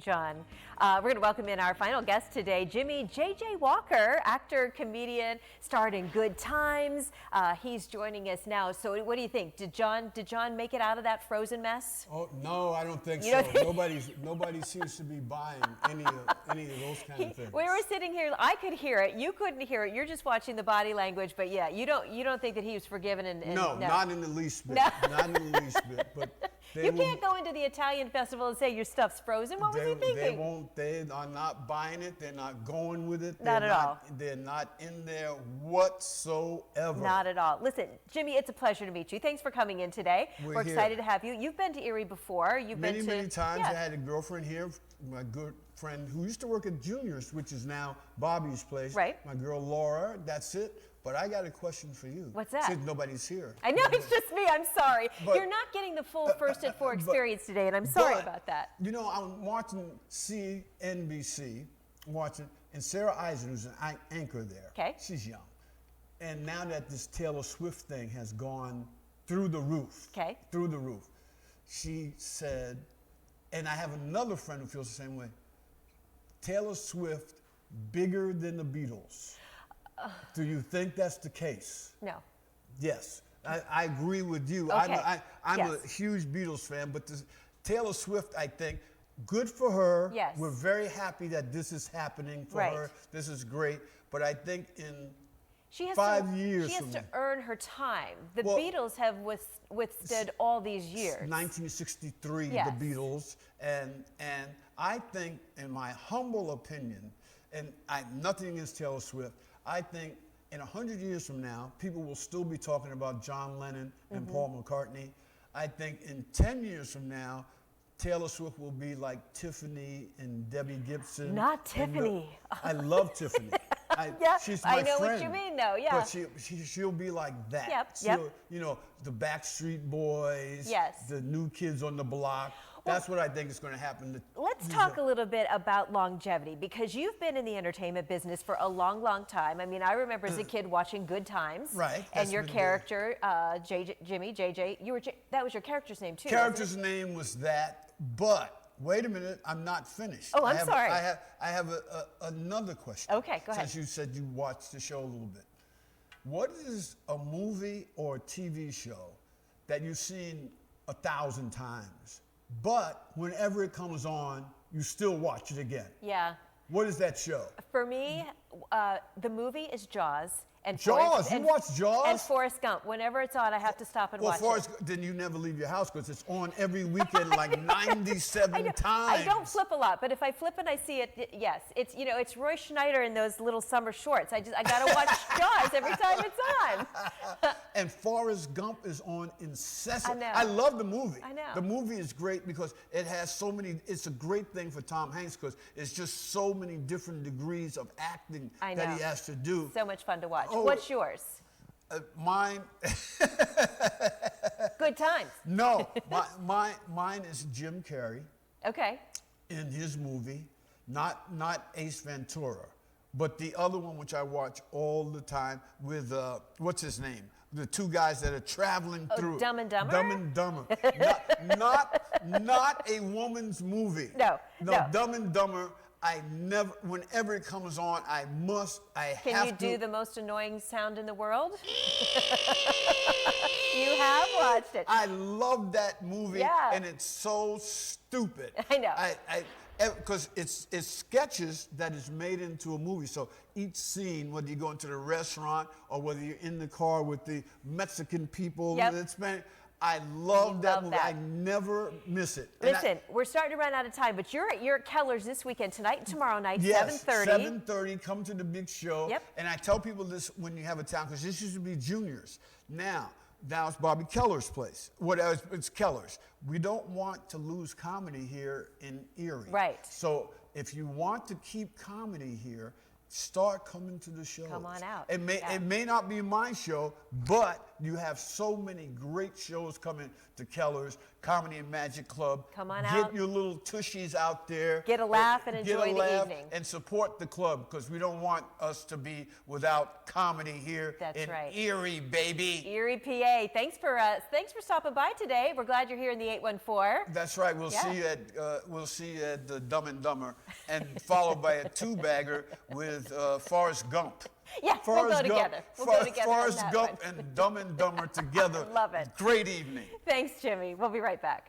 John. We're going to welcome in our final guest today, Jimmie J.J. Walker, actor, comedian, starred in Good Times. He's joining us now. So what do you think? Did John make it out of that Frozen mess? Oh no, I don't think You so. don't think- Nobody seems to be buying any of those kind of things. We were sitting here. I could hear it. You couldn't hear it. You're just watching the body language. But yeah, you don't think that he was forgiven? No, not in the least bit. No. Not in the least bit. But you can't go into the Italian festival and say your stuff's frozen. What was he thinking? They are not buying it. They're not going with it. Not at all. They're not in there whatsoever. Not at all. Listen, Jimmie, it's a pleasure to meet you. Thanks for coming in today. We're excited to have you. You've been to Erie before. You've been to many times. Yeah. I had a girlfriend here, my good friend who used to work at Junior's, which is now Bobby's place. Right. My girl Laura. That's it. But I got a question for you. What's that? Since nobody's here. I know, it's just me. I'm sorry. But- You're not getting the full First at 4 experience today, and I'm sorry about that. You know, I'm watching CNBC, and Sarah Eisen, who's an anchor there. Okay. She's young. And now that this Taylor Swift thing has gone through the roof. Okay. Through the roof. She said, and I have another friend who feels the same way, Taylor Swift bigger than the Beatles. Do you think that's the case? No. Yes, I agree with you. Okay. I'm Yes. a huge Beatles fan, but Taylor Swift, I think, good for her. Yes. We're very happy that this is happening for Right. her. This is great. But I think in She has 5 years She has from to now- earn her time. The Well, Beatles have withstood all these years. 1963, Yes. the Beatles, and I think, in my humble opinion, and nothing against Taylor Swift, I think in 100 years from now, people will still be talking about John Lennon and Paul McCartney. I think in 10 years from now, Taylor Swift will be like Tiffany and Debbie Gibson. Not Tiffany. I love Tiffany. Yeah, she's my I know friend. what you mean, though. Yeah. But she'll be like that. Yep. You know, the Backstreet Boys. Yes. The New Kids on the Block. That's what I think is going to happen. Let's talk a litlittle bit about longevity, because you've been in the entertainment business for a long, long time. I mean, I remember as a kid watching Good Times. Right, And that's your what it character, Jimmie, JJ, that was your character's name too. Character's name was that, but wait a minute, I'm not finished. Oh, I'm sorry. I have another question. Okay, go ahead. Since you said you watched the show a little bit. What is a movie or a TV show that you've seen 1,000 times, but whenever it comes on, you still watch it again? Yeah. What is that show? For me, the movie is Jaws. And Jaws? You watch Jaws? And Forrest Gump. Whenever it's on, I have to stop and watch it. Then you never leave your house because it's on every weekend like 97 times. I don't flip a lot, but if I flip and I see it, yes. It's, you know, it's Roy Schneider in those little summer shorts. I gotta watch Jaws every time it's on. And Forrest Gump is on incessant. I know. I love the movie. I know. The movie is great because it has so many, it's a great thing for Tom Hanks because it's just so many different degrees of acting that he has to do. So much fun to watch. Oh, What's yours? Mine. Good Times. No, mine is Jim Carrey. Okay. In his movie, not Ace Ventura, but the other one which I watch all the time with what's his name? The two guys that are traveling through. Dumb and Dumber? Dumb and Dumber. not a woman's movie. No. Dumb and Dumber. Whenever it comes on, I have to. Can you do the most annoying sound in the world? You have watched it. I love that movie, Yeah. and it's so stupid. I know. Because it's sketches that is made into a movie. So each scene, whether you go into the restaurant or whether you're in the car with the Mexican people, Yep. I love that movie. that. I never miss it. Listen, we're starting to run out of time, but you're at Kellar's this weekend, tonight and tomorrow night, Yes, 7:30. 7:30, come to the big show. Yep. And I tell people this when you have a town, because this used to be Junior's. Now it's Bobby Kellar's place. It's Kellar's. We don't want to lose comedy here in Erie. Right. So if you want to keep comedy here, start coming to the shows. Come on out. It may not be my show, but you have so many great shows coming to Kellar's. Comedy and Magic Club. Come on Get out. your little tushies out there. Get a laugh and enjoy the evening. And support the club, because we don't want us to be without comedy here in Erie, baby. Erie, PA. Thanks for stopping by today. We're glad you're here in the 814. That's right. We'll see you at the Dumb and Dumber, and followed by a two-bagger with Forrest Gump. Yeah, we'll go together. Forrest Gump and Dumb and Dumber together. Love it. Great evening. Thanks, Jimmie. We'll be right back.